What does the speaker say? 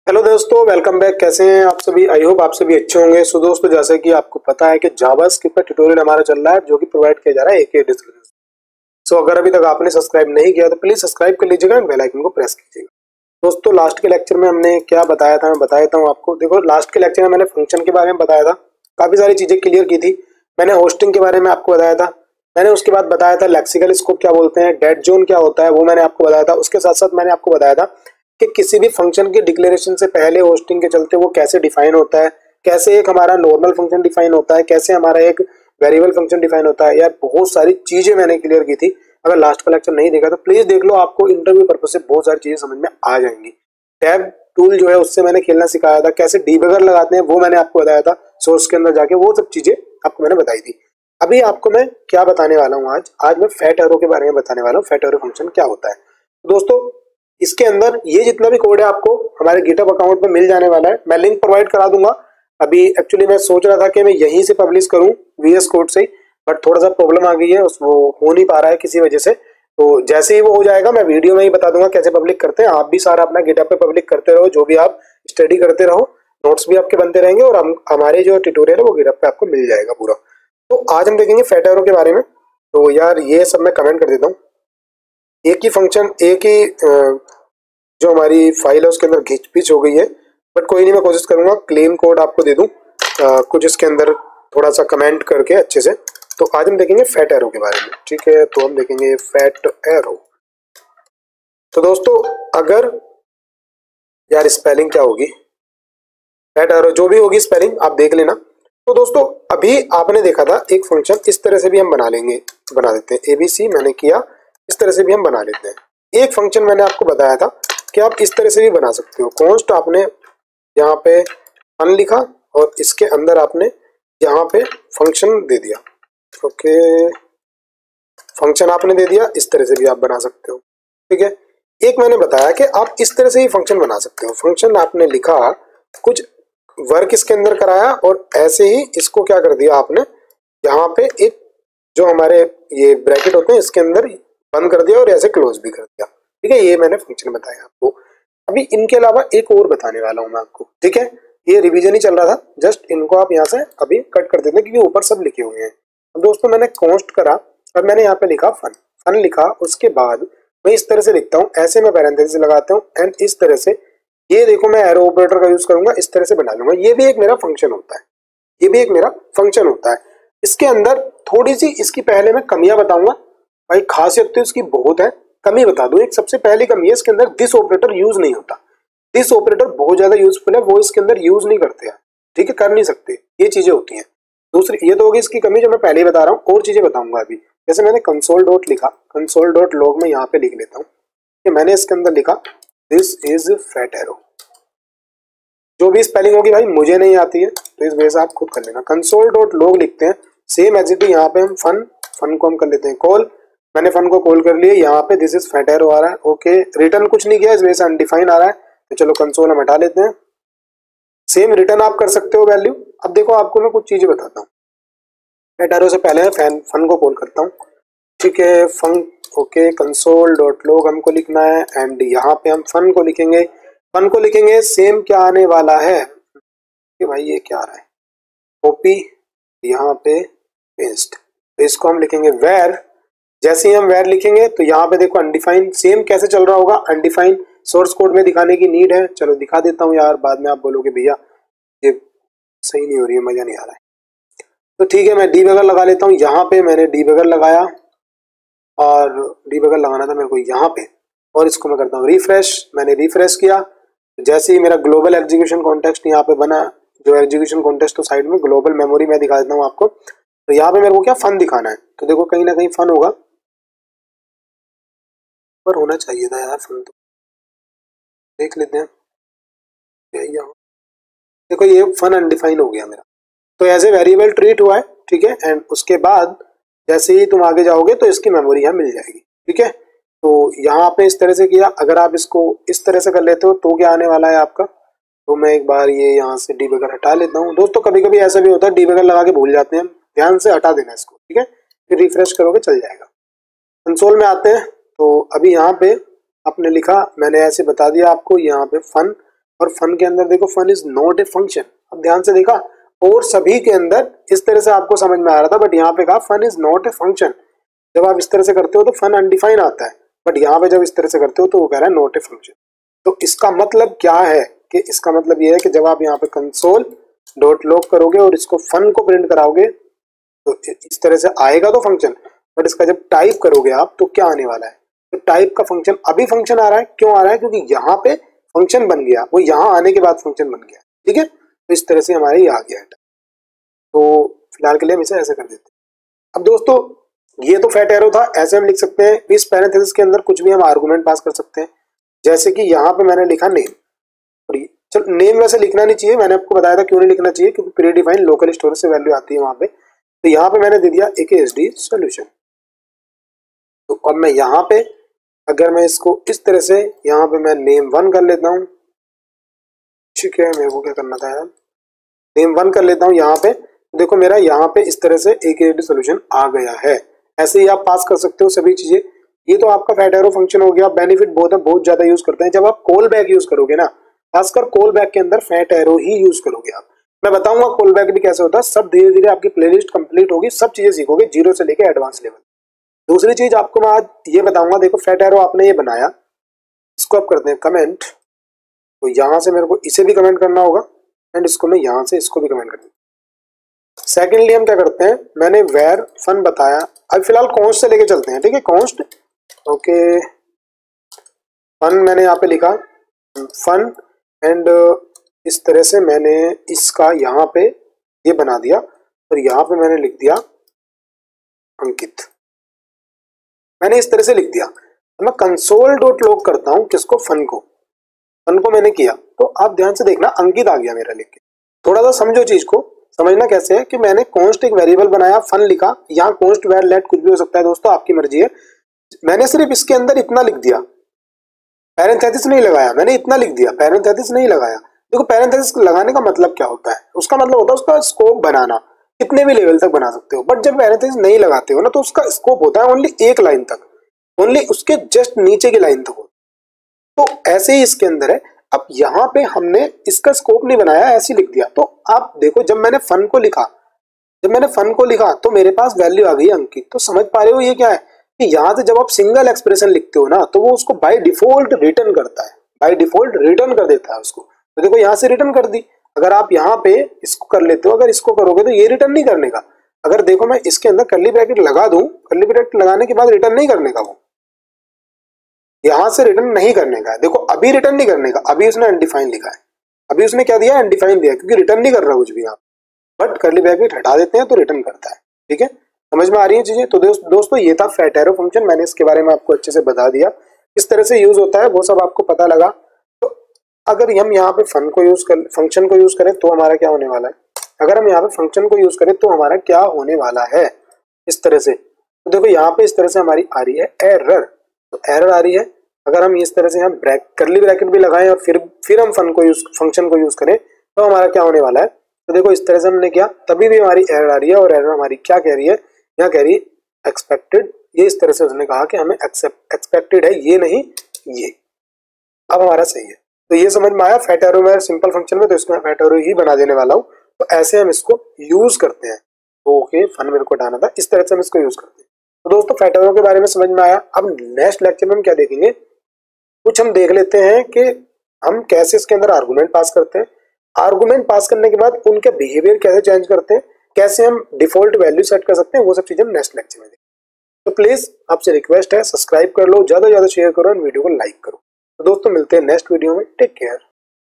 Hello दोस्तों, welcome back. कैसे हैं आप सभी? आई होप आप सभी अच्छे होंगे। सो दोस्तों, जैसे कि आपको पता है कि जावास्क्रिप्ट का ट्यूटोरियल हमारा चल रहा है जो कि प्रोवाइड किया जा रहा है एके डिस्कशन। सो अगर अभी तक आपने सब्सक्राइब नहीं किया तो प्लीज सब्सक्राइब कर लीजिएगा एंड बेल आइकन को प्रेस कीजिएगा। दोस्तों, लास्ट के लेक्चर में हमने क्या बताया था मैं बता देता हूँ आपको। देखो, लास्ट के लेक्चर में मैंने फंक्शन के बारे में बताया था, काफी सारी चीजें क्लियर की थी। मैंने होस्टिंग के बारे में आपको बताया था। मैंने उसके बाद बताया था लेक्सिकल स्कोप क्या बोलते हैं, डेड जोन क्या होता है, वो मैंने आपको बताया था। उसके साथ साथ मैंने आपको बताया था कि किसी भी फंक्शन की डिक्लेरेशन से पहले होस्टिंग के चलते वो कैसे डिफाइन होता है, कैसे एक हमारा नॉर्मल फंक्शन डिफाइन होता है, कैसे हमारा एक वेरिएबल फंक्शन डिफाइन होता है। यार बहुत सारी चीजें मैंने क्लियर की थी। अगर लास्ट का लेक्चर नहीं देखा तो प्लीज देख लो, आपको इंटरव्यू पर्पज से बहुत सारी चीजें समझ में आ जाएंगी। टैब टूल जो है उससे मैंने खेलना सिखाया था, कैसे डीबगर लगाते हैं वो मैंने आपको बताया था। सोर्स के अंदर जाके वो सब चीजें आपको मैंने बताई थी। अभी आपको मैं क्या बताने वाला हूँ, आज मैं फैट एरो के बारे में बताने वाला हूँ। फैट एरो फंक्शन क्या होता है दोस्तों। इसके अंदर ये जितना भी कोड है आपको हमारे गिटहब अकाउंट पे मिल जाने वाला है। मैं लिंक प्रोवाइड करा दूंगा। अभी एक्चुअली मैं सोच रहा था कि मैं यहीं से पब्लिश करूं वीएस कोड से ही, बट थोड़ा सा प्रॉब्लम आ गई है, वो हो नहीं पा रहा है किसी वजह से। तो जैसे ही वो हो जाएगा मैं वीडियो में ही बता दूंगा कैसे पब्लिक करते हैं। आप भी सारा अपना गिटहब पे पब्लिक करते रहो, जो भी आप स्टडी करते रहो, नोट्स भी आपके बनते रहेंगे और हमारे जो ट्यूटोरियल है वो गिटहब पे आपको मिल जाएगा पूरा। तो आज हम देखेंगे फैट एरो के बारे में। तो यार ये सब मैं कमेंट कर देता हूँ। एक ही फंक्शन, एक ही जो हमारी फाइल है उसके अंदर घिंच पिच हो गई है, बट कोई नहीं, मैं कोशिश करूंगा क्लीन कोड आपको दे दूं कुछ इसके अंदर थोड़ा सा कमेंट करके अच्छे से। तो आज हम देखेंगे फैट एरो के बारे में, ठीक है। तो हम देखेंगे फैट एरो। तो दोस्तों, अगर यार स्पेलिंग क्या होगी, फैट एरो जो भी होगी स्पेलिंग आप देख लेना। तो दोस्तों, अभी आपने देखा था एक फंक्शन इस तरह से भी हम बना देते हैं। एबीसी मैंने किया, इस तरह से भी हम बना लेते हैं। एक फंक्शन मैंने आपको बताया था कि आप इस तरह से भी बना सकते हो। कॉन्स्ट आपने यहाँ पे फन लिखा और इसके अंदर आपने यहाँ पे फंक्शन दे दिया। ओके, फंक्शन आपने दे दिया, इस तरह से भी आप बना सकते हो, ठीक है। एक मैंने बताया कि आप इस तरह से ही फंक्शन बना सकते हो। फंक्शन आपने लिखा, कुछ वर्क इसके अंदर कराया और ऐसे ही इसको क्या कर दिया आपने, यहाँ पे एक जो हमारे ये ब्रैकेट होते हैं इसके अंदर बंद कर दिया और ऐसे क्लोज भी कर दिया, ठीक है। ये मैंने फंक्शन बताया आपको। अभी इनके अलावा एक और बताने वाला हूँ मैं आपको, ठीक है। ये रिवीजन ही चल रहा था, जस्ट इनको आप यहाँ से अभी कट कर देते हैं क्योंकि ऊपर सब लिखे हुए हैं। अब दोस्तों, मैंने कॉन्स्ट करा और मैंने यहाँ पे लिखा फन, फन लिखा। उसके बाद मैं इस तरह से लिखता हूँ, ऐसे मैं पैरेंथेसिस लगाता हूँ एंड इस तरह से, ये देखो मैं एरो ऑपरेटर का यूज करूंगा, इस तरह से बना लूंगा। ये भी एक मेरा फंक्शन होता है, ये भी एक मेरा फंक्शन होता है। इसके अंदर थोड़ी सी इसकी पहले मैं कमियां बताऊंगा भाई, खासियत तो इसकी बहुत है। कमी बता दूं, एक सबसे पहली कमी है इसके अंदर दिस ऑपरेटर यूज नहीं होता। दिस ऑपरेटर बहुत ज्यादा यूजफुल है, वो इसके अंदर यूज नहीं करते हैं, ठीक है, कर नहीं सकते, ये चीजें होती हैं। दूसरी ये तो होगी इसकी कमी जो मैं पहले ही बता रहा हूँ। और चीजें बताऊंगा अभी। जैसे मैंने कंसोल डॉट लिखा, कंसोल डॉट लॉग में यहाँ पे लिख लेता हूँ कि मैंने इसके अंदर लिखा दिस इज फैट एरो। जो भी स्पेलिंग होगी भाई मुझे नहीं आती है, तो इस वजह से आप खुद कर लेना। कंसोल डॉट लॉग लिखते हैं, सेम एज इट इज। यहाँ पे हम फन को हम कर लेते हैं कॉल। मैंने फन को कॉल कर लिया, यहाँ पे दिस इज फैट एरो आ रहा है। ओके, रिटर्न कुछ नहीं किया, इस वजह से अनडिफाइन आ रहा है, तो चलो कंसोल हम हटा लेते हैं। सेम रिटर्न आप कर सकते हो वैल्यू। अब देखो, आपको मैं कुछ चीजें बताता हूँ। फैट एरो से पहले मैं फन को कॉल करता हूँ, ठीक है। Fun, okay, console dot log हमको लिखना है एंड यहाँ पे हम फन को लिखेंगे। फन को लिखेंगे, सेम क्या आने वाला है कि भाई ये क्या आ रहा है, कॉपी यहाँ पे पेस्ट। तो इसको हम लिखेंगे वेर। जैसे ही हम वेर लिखेंगे तो यहाँ पे देखो अनडिफाइन, सेम कैसे चल रहा होगा, अनडिफाइन। सोर्स कोड में दिखाने की नीड है, चलो दिखा देता हूँ यार, बाद में आप बोलोगे भैया ये सही नहीं हो रही है, मजा नहीं आ रहा है। तो ठीक है, मैं डीबगर लगा लेता हूँ। यहाँ पे मैंने डीबगर लगाया और डीबगर लगाना था मेरे को यहाँ पे, और इसको मैं करता हूँ रिफ्रेश। मैंने रिफ्रेश किया, जैसे ही मेरा ग्लोबल एग्जीक्यूशन कॉन्टेक्स्ट यहाँ पे बना, जो एग्जीक्यूशन कॉन्टेक्स्ट तो साइड में ग्लोबल मेमोरी में दिखा देता हूँ आपको। तो यहाँ पे मेरे को क्या फन दिखाना है, तो देखो कहीं ना कहीं फन होगा, पर होना चाहिए था यार फन। तो देख लेते हैं यहाँ, देखो ये फन अनडिफाइन हो गया मेरा, तो एज ए वेरिएबल ट्रीट हुआ है, ठीक है। एंड उसके बाद जैसे ही तुम आगे जाओगे तो इसकी मेमोरी यहाँ मिल जाएगी, ठीक है। तो यहाँ आपने इस तरह से किया। अगर आप इसको इस तरह से कर लेते हो तो क्या आने वाला है आपका, तो मैं एक बार ये यहाँ से डीबगर हटा लेता हूँ। दोस्तों, कभी कभी ऐसा भी होता है डीबगर लगा के भूल जाते हैं, ध्यान से हटा देना इसको, ठीक है। फिर रिफ्रेश करोगे चल जाएगा। कंसोल में आते हैं, तो अभी यहाँ पे आपने लिखा, मैंने ऐसे बता दिया आपको, यहाँ पे फन और फन के अंदर देखो fun is not a function. अब ध्यान से देखा, और सभी के अंदर इस तरह से आपको समझ में आ रहा था, बट यहाँ पे कहा fun is not a function. जब आप इस तरह से करते हो तो फन अनडिफाइन आता है, बट यहाँ पे जब इस तरह से करते हो तो वो कह रहा है नॉट ए फंक्शन। तो इसका मतलब क्या है कि इसका मतलब ये है कि जब आप यहाँ पे कंसोल डॉट लॉग करोगे और इसको फन को प्रिंट कराओगे तो इस तरह से आएगा तो फंक्शन, बट इसका जब टाइप करोगे आप तो क्या आने वाला है, तो टाइप का फंक्शन। अभी फंक्शन आ रहा है, क्यों आ रहा है, क्योंकि यहाँ पे फंक्शन बन गया, वो यहाँ आने के बाद फंक्शन बन गया। ठीक है, तो इस तरह से हमारे ये आ गया है। तो फिलहाल के लिए हम इसे ऐसे कर देते हैं। अब दोस्तों ये तो फैट एरो था, ऐसे हम लिख सकते हैं। इस पैरेंथेसिस के अंदर कुछ भी हम आर्गुमेंट पास कर सकते हैं, जैसे कि यहाँ पे मैंने लिखा नेम। और चलो नेम वैसे लिखना नहीं चाहिए, मैंने आपको बताया था क्यों नहीं लिखना चाहिए, क्योंकि प्री डिफाइंड लोकल स्टोरेज से वैल्यू आती है वहां पे। तो यहाँ पे मैंने दे दिया AKSD सॉल्यूशन। तो अब मैं यहाँ पे अगर मैं इसको इस तरह से यहाँ पे मैं नेम 1 कर लेता हूँ, ठीक है, मेरे को क्या करना था यार, नेम 1 कर लेता हूँ यहाँ पे। देखो मेरा यहाँ पे इस तरह से AKSD सॉल्यूशन आ गया है। ऐसे ही आप पास कर सकते हो सभी चीजें। ये तो आपका फैट एरो फंक्शन हो गया। बेनिफिट बहुत है, बहुत ज्यादा यूज करते हैं। जब आप कॉल बैक यूज करोगे ना, खासकर कॉल बैक के अंदर फैट एरो ही यूज करोगे आप। मैं बताऊंगा कॉल बैक भी कैसे होता है, सब धीरे धीरे आपकी प्लेलिस्ट कंप्लीट होगी, सब चीजें सीखोगे जीरो से लेकर एडवांस लेवल। दूसरी चीज आपको मैं आज ये बताऊंगा, देखो फैट एरो आपने ये बनाया, इसको आप करते हैं कमेंट। तो यहाँ से मेरे को इसे भी कमेंट करना होगा एंड इसको मैं यहाँ से इसको भी कमेंट कर दूँ। सेकेंडली हम क्या करते हैं, मैंने वेर फन बताया, अब फिलहाल कॉन्स्ट से लेके चलते हैं। ठीक है, कॉन्स्ट ओके, फन मैंने यहाँ पे लिखा फन एंड इस तरह से मैंने इसका यहाँ पे ये बना दिया और यहाँ पे मैंने लिख दिया अंकित। मैंने इस तरह से लिख दिया। मैं कंसोल डॉट लॉग करता हूँ किसको, फन को। फन को मैंने किया तो आप ध्यान से देखना अंकित आ गया मेरा लिख के। थोड़ा सा समझो चीज को, समझना कैसे है कि मैंने कॉन्स्ट एक वेरिएबल बनाया, फन लिखा, यहाँ कॉन्स्ट वेर लेट कुछ भी हो सकता है दोस्तों, आपकी मर्जी है। मैंने सिर्फ इसके अंदर इतना लिख दिया, पैरेंथेसिस नहीं लगाया, मैंने इतना लिख दिया, पैरेंथेसिस नहीं लगाया। देखो पैरेंथेसिस लगाने का मतलब क्या होता है, उसका मतलब होता है उसका स्कोप बनाना, कितने भी लेवल तक बना सकते हो। बट जब पैरेंथेसिस नहीं लगाते हो ना तो उसका स्कोप होता है ओनली एक लाइन तक, ओनली उसके जस्ट नीचे की लाइन तक हो। तो ऐसे ही इसके अंदर है। अब यहाँ पे हमने इसका स्कोप नहीं बनाया, ऐसे लिख दिया। तो आप देखो जब मैंने फन को लिखा तो मेरे पास वैल्यू आ गई अंकित। तो समझ पा रहे हो ये क्या है कि यहाँ से जब आप सिंगल एक्सप्रेशन लिखते हो ना तो वो उसको बाय डिफॉल्ट रिटर्न करता है, बाय डिफॉल्ट रिटर्न कर देता है उसको। तो देखो यहाँ से रिटर्न कर दी। अगर आप यहाँ पे इसको कर लेते हो, अगर इसको करोगे तो ये रिटर्न नहीं करने का। अगर देखो मैं इसके अंदर कर्ली ब्रैकेट लगा दूं, कर्ली ब्रैकेट लगाने के बाद रिटर्न नहीं करने का, वो यहां से रिटर्न नहीं करने का है। देखो अभी रिटर्न नहीं करने का, अभी उसने अनडिफाइन लिखा है, अभी उसने क्या दिया, अनडिफाइन दिया, क्योंकि रिटर्न नहीं कर रहा कुछ भी। आप बट कर्ली ब्रैकेट हटा देते हैं तो रिटर्न करता है। ठीक है, समझ में आ रही है चीजें। तो दोस्तों ये था फैट एरो फंक्शन, मैंने इसके बारे में आपको अच्छे से बता दिया किस तरह से यूज होता है, वो सब आपको पता लगा। तो अगर हम यहाँ पे फंक्शन को यूज करें तो हमारा क्या होने वाला है, अगर हम यहाँ पे फंक्शन को यूज करें तो हमारा क्या होने वाला है इस तरह से। तो देखो यहाँ पे इस तरह से हमारी आ रही है एरर, तो एरर आ रही है। अगर हम इस तरह से हम कर्ली ब्रैकेट भी लगाएं और फिर हम फंक्शन को यूज करें तो हमारा क्या होने वाला है। तो देखो इस तरह से हमने किया तभी भी हमारी एरर आ रही है, और एरर हमारी क्या कह रही है, यहाँ कह रही है एक्सपेक्टेड। ये इस तरह से उसने कहा कि हमें एक्सपेक्टेड है, ये नहीं ये। अब हमारा सही है। तो ये समझ में आया फैट एरो में सिंपल फंक्शन में, तो इसको मैं फैट एरो ही बना देने वाला हूँ। तो ऐसे हम इसको यूज करते हैं। ओके, फन मेरे को हटाना था, इस तरह से हम इसको यूज करते हैं। तो दोस्तों फैट एरो के बारे में समझ में आया। अब नेक्स्ट लेक्चर में हम क्या देखेंगे, कुछ हम देख लेते हैं कि हम कैसे इसके अंदर आर्गुमेंट पास करते हैं, आर्गुमेंट पास करने के बाद उनके बिहेवियर कैसे चेंज करते हैं, कैसे हम डिफॉल्ट वैल्यू सेट कर सकते हैं, वो सब चीजें हम नेक्स्ट लेक्चर में देखेंगे। तो प्लीज आपसे रिक्वेस्ट है सब्सक्राइब कर लो, ज्यादा से ज्यादा शेयर करो और वीडियो को लाइक करो। तो दोस्तों मिलते हैं नेक्स्ट वीडियो में, टेक केयर।